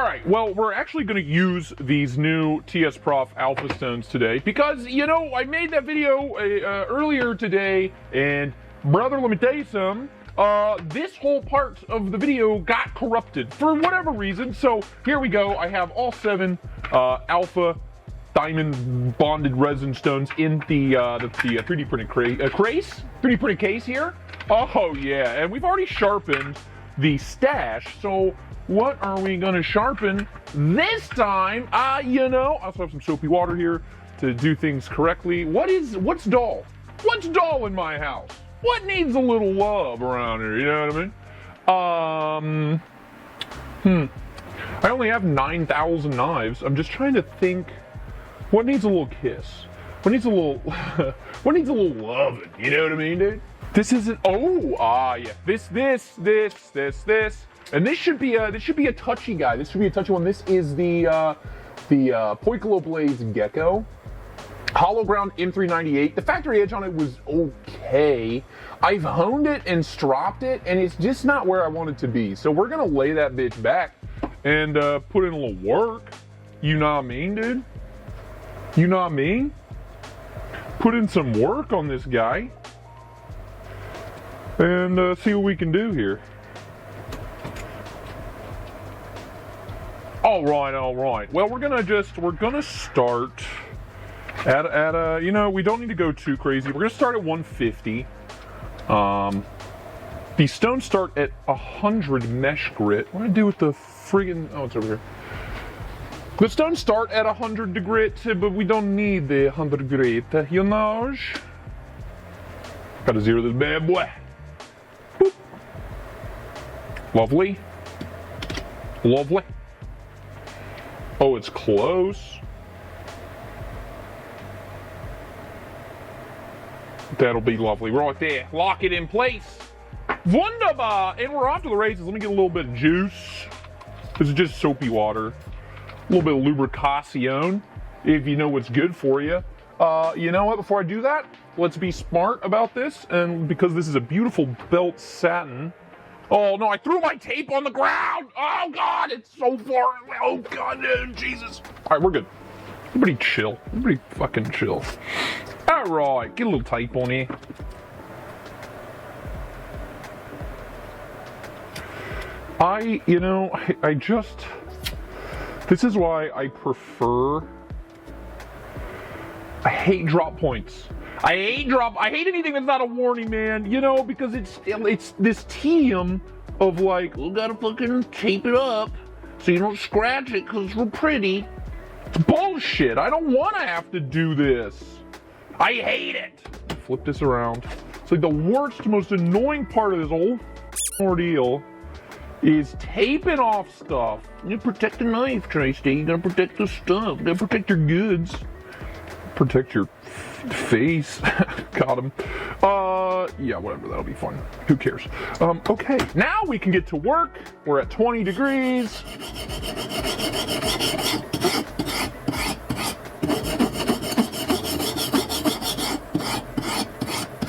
right, well, we're actually going to use these new TSPROF alpha stones today because, you know, I made that video earlier today, and brother, let me tell you something. This whole part of the video got corrupted for whatever reason, so here we go. I have all 7 alpha diamond bonded resin stones in the 3D printed case. 3D printed case here. Oh yeah, and we've already sharpened the stash, so what are we gonna sharpen this time? You know, I also have some soapy water here to do things correctly. What's dull? What's dull in my house? What needs a little love around here, you know what I mean? I only have 9,000 knives. I'm just trying to think, what needs a little kiss? What needs a little, what needs a little loving, you know what I mean, dude? This isn't, yeah, this. And this should be a touchy guy. This should be a touchy one. This is the Poikilo Blaze Gecko. Hollow ground M398. The factory edge on it was okay. I've honed it and stropped it, and it's just not where I want it to be. So we're gonna lay that bitch back and put in a little work. You know what I mean, dude? You know what I mean? Put in some work on this guy and see what we can do here. All right. Well, we're gonna start at a, you know, we don't need to go too crazy. We're gonna start at 150. The stones start at 100 mesh grit. What do I do with the friggin', oh, it's over here. The stones start at 100 grit, but we don't need the 100 grit, you know? Gotta zero this bad boy. Boop. Lovely. Oh, it's close. That'll be lovely right there. Lock it in place. Wunderbar! And we're off to the races. Let me get a little bit of juice. This is just soapy water. A little bit of lubrication, if you know what's good for you. You know what? Before I do that, let's be smart about this. And because this is a beautiful belt satin. Oh no, I threw my tape on the ground! Oh God, it's so far away. Oh God, Jesus. All right, we're good. Everybody chill. Everybody fucking chill. All right, get a little tape on here. This is why I hate drop points. I hate anything that's not a warning, man, you know, because it's this tedium of like, we gotta fucking tape it up so you don't scratch it because it's real pretty. It's bullshit. I don't want to have to do this. I hate it. Flip this around. It's like the worst, most annoying part of this whole ordeal is taping off stuff. You protect the knife, Tracy. You gotta protect the stuff. You gotta protect your goods. Protect your face. Got him. Yeah, whatever, that'll be fun. Who cares? Okay, now we can get to work. We're at 20 degrees.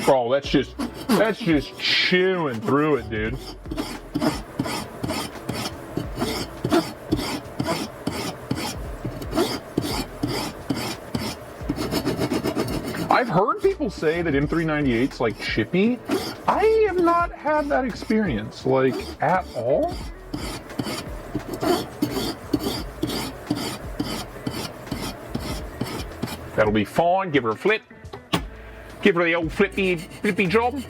Oh, that's just chewing through it, dude. I've heard people say that M398's like chippy. I have not had that experience, like, at all. That'll be fine. Give her a flip. Give her the old flippy job.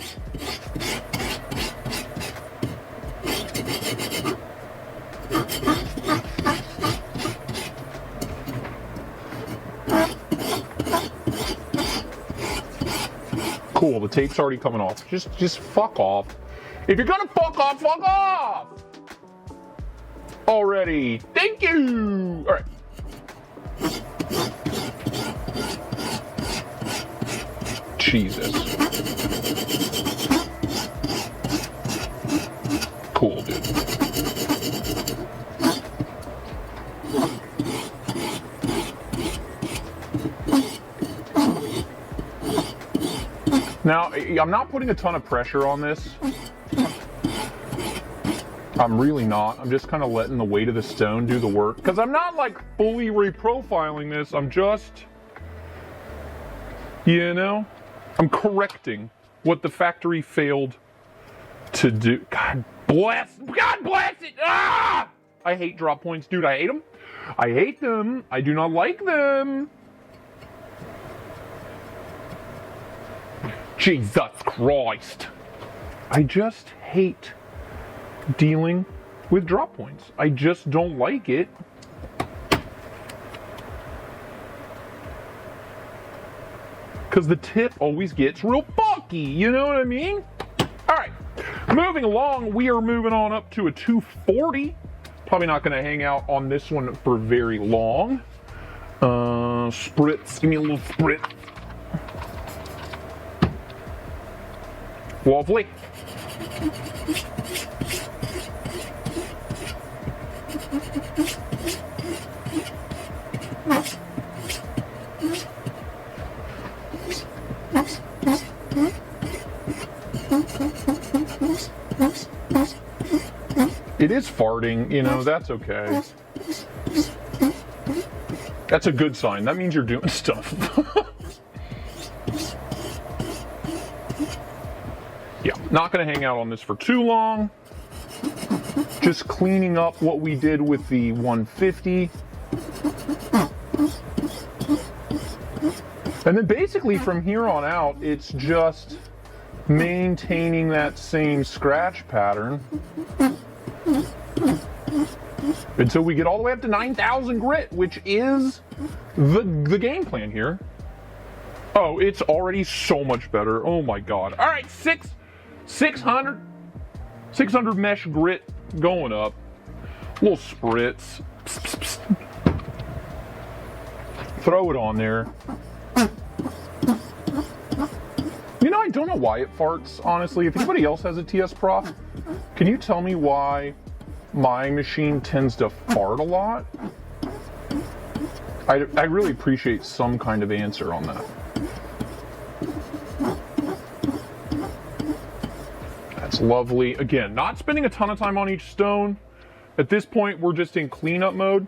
Cool, the tape's already coming off. Just fuck off. If you're gonna fuck off, fuck off! Already. Thank you! Alright. Jesus. Cool, dude. Now, I'm not putting a ton of pressure on this. I'm really not. I'm just kind of letting the weight of the stone do the work. Because I'm not like fully reprofiling this. I'm just, you know, I'm correcting what the factory failed to do. God bless it. Ah! I hate drop points. Dude, I hate them. I hate them. I do not like them. Jesus Christ. I just hate dealing with drop points. I just don't like it. Because the tip always gets real funky, you know what I mean? Alright, moving along, we are moving on up to a 240. Probably not going to hang out on this one for very long. Spritz, give me a little spritz. Lovely. It is farting, you know, that's okay. That's a good sign. That means you're doing stuff. Yeah, not going to hang out on this for too long. Just cleaning up what we did with the 150. And then basically from here on out, it's just maintaining that same scratch pattern until we get all the way up to 9,000 grit, which is the game plan here. Oh, it's already so much better. Oh my God. All right, 600 mesh grit going up. Little spritz. Psst, psst, psst. Throw it on there. You know, I don't know why it farts, honestly. If anybody else has a TSPROF, can you tell me why my machine tends to fart a lot? I really appreciate some kind of answer on that. That's lovely. Again, not spending a ton of time on each stone. At this point, we're just in cleanup mode.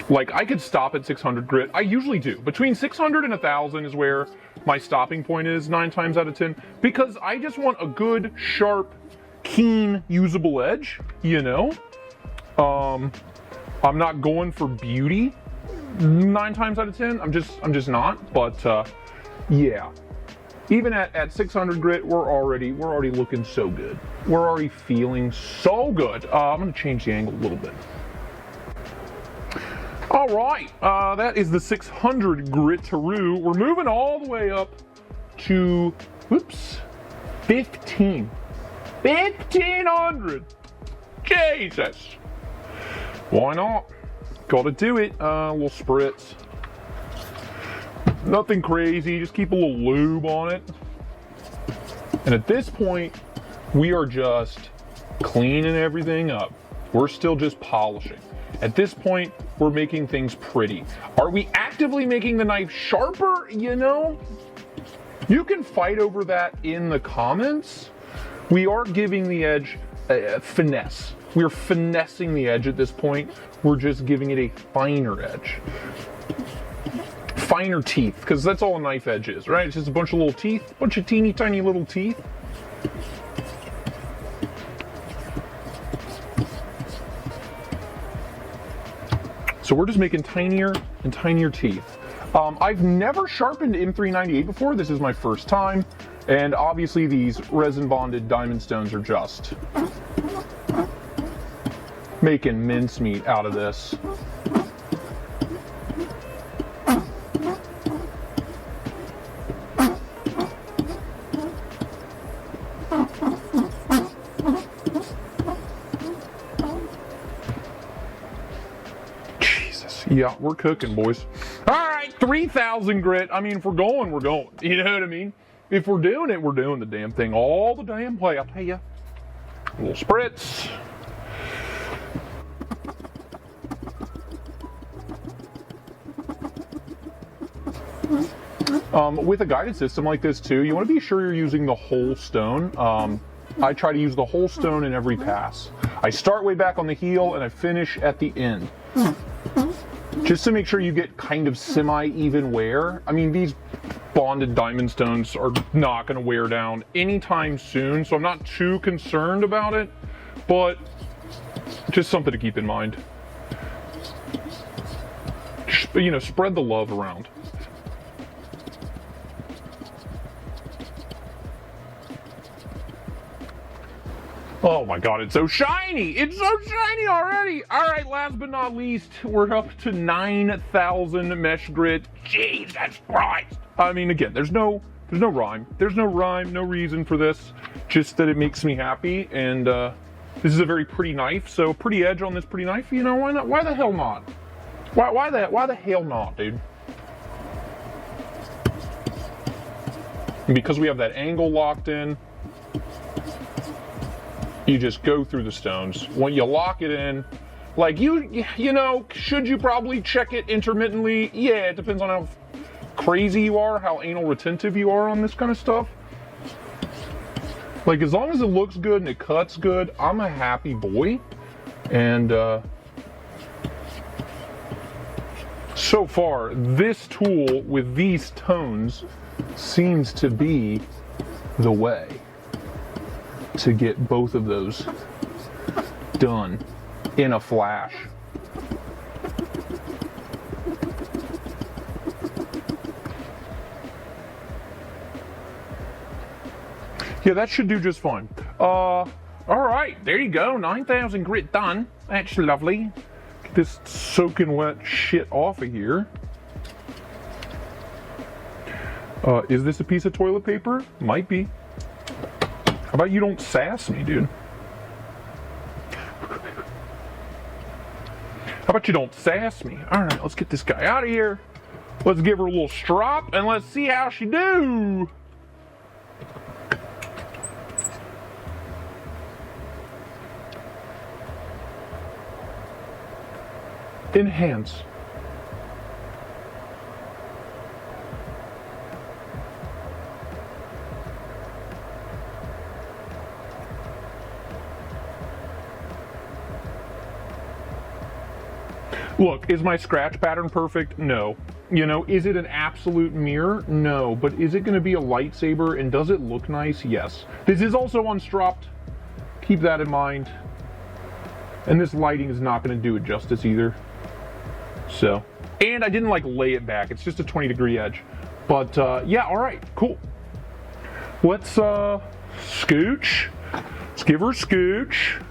Like, I could stop at 600 grit. I usually do. Between 600 and 1,000 is where my stopping point is 9 times out of 10. Because I just want a good, sharp, keen, usable edge, you know? I'm not going for beauty 9 times out of 10. I'm just not. But, yeah. Even at 600 grit, we're already looking so good. We're already feeling so good. I'm going to change the angle a little bit. All right, that is the 600 grit-taroo. We're moving all the way up to, whoops, 1,500. Jesus. Why not? Gotta do it. Little spritz. Nothing crazy, just keep a little lube on it. And at this point, we are just cleaning everything up. We're still just polishing. At this point, we're making things pretty. Are we actively making the knife sharper? You know, you can fight over that in the comments. We are giving the edge a finesse. We're finessing the edge at this point. We're just giving it a finer edge. Finer teeth, because that's all a knife edge is, right? It's just a bunch of little teeth, bunch of teeny tiny little teeth. So we're just making tinier and tinier teeth. I've never sharpened M398 before. This is my first time. And obviously these resin bonded diamond stones are just making mincemeat out of this. Yeah, we're cooking, boys. All right, 3,000 grit. I mean, if we're going, we're going. You know what I mean? If we're doing it, we're doing the damn thing all the damn way, I'll tell you. A little spritz. With a guided system like this too, you want to be sure you're using the whole stone. I try to use the whole stone in every pass. I start way back on the heel and I finish at the end. Just to make sure you get kind of semi-even wear. I mean, these bonded diamond stones are not going to wear down anytime soon, so I'm not too concerned about it, but just something to keep in mind. You know, spread the love around. Oh my god, it's so shiny! It's so shiny already! Alright, last but not least, we're up to 9,000 mesh grit. Jesus Christ! I mean, again, there's no rhyme. There's no rhyme, no reason for this. Just that it makes me happy, and this is a very pretty knife, so pretty edge on this pretty knife, you know, why not? Why the hell not? Why the hell not, dude? And because we have that angle locked in, you just go through the stones. When you lock it in, like you know, should you probably check it intermittently? Yeah, it depends on how crazy you are, how anal retentive you are on this kind of stuff. Like, as long as it looks good and it cuts good, I'm a happy boy. And so far, this tool with these tones seems to be the way to get both of those done in a flash. Yeah, that should do just fine. All right, there you go, 9,000 grit done. That's lovely. Get this soaking wet shit off of here. Is this a piece of toilet paper? Might be. How about you don't sass me, dude? How about you don't sass me? All right, let's get this guy out of here. Let's give her a little strop and let's see how she do. Enhance. Look, is my scratch pattern perfect? No. You know, is it an absolute mirror? No. But is it going to be a lightsaber and does it look nice? Yes. This is also unstropped. Keep that in mind. And this lighting is not going to do it justice either. So, and I didn't like lay it back. It's just a 20-degree edge. But yeah, all right, cool. Let's scooch. Let's give her a scooch.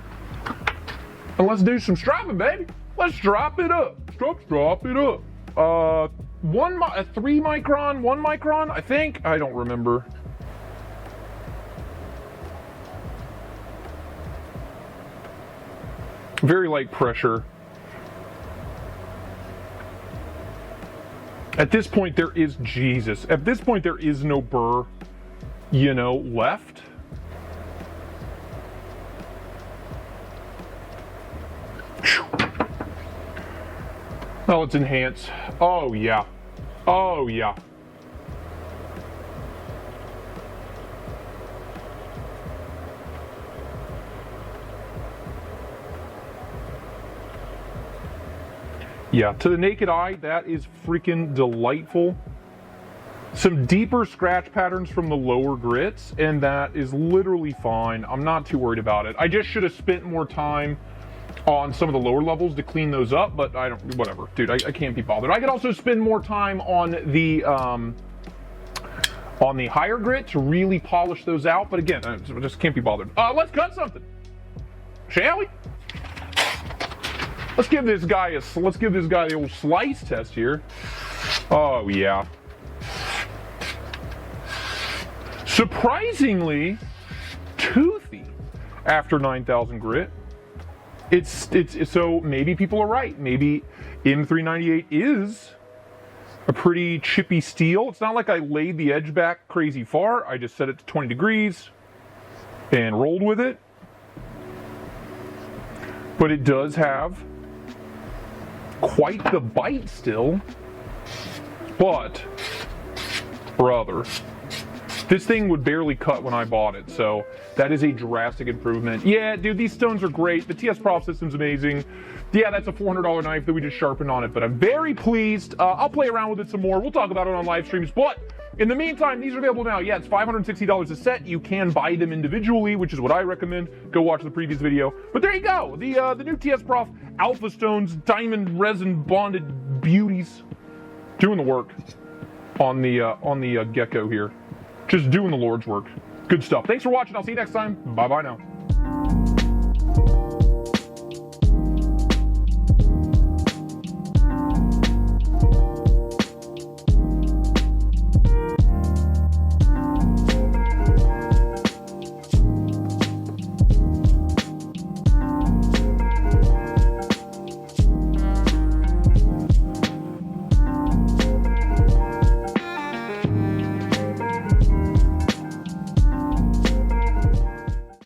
And let's do some stropping, baby. Let's drop it up. Drop it up. 3 micron, 1 micron, I think. I don't remember. Very light pressure. At this point, there is Jesus. At this point, there is no burr, you know, left. Now let's enhance. Oh yeah. Oh yeah. Yeah, to the naked eye, that is freaking delightful. Some deeper scratch patterns from the lower grits, and that is literally fine. I'm not too worried about it. I just should have spent more time on some of the lower levels to clean those up, but I don't, whatever. Dude, I can't be bothered. I could also spend more time on the higher grit to really polish those out, but again, I just can't be bothered. Let's cut something, shall we? Let's give this guy the old slice test here. Oh yeah. Surprisingly toothy after 9,000 grit. It's so maybe people are right. Maybe M398 is a pretty chippy steel. It's not like I laid the edge back crazy far. I just set it to 20 degrees and rolled with it. But it does have quite the bite still. But brother. This thing would barely cut when I bought it, so that is a drastic improvement. Yeah, dude, these stones are great. The TSPROF system's amazing. Yeah, that's a $400 knife that we just sharpened on it, but I'm very pleased. I'll play around with it some more. We'll talk about it on live streams, but in the meantime, these are available now. Yeah, it's $560 a set. You can buy them individually, which is what I recommend. Go watch the previous video. But there you go. The new TSPROF Alpha Stones diamond resin bonded beauties, doing the work on the gecko here. Just doing the Lord's work. Good stuff. Thanks for watching. I'll see you next time. Bye-bye now.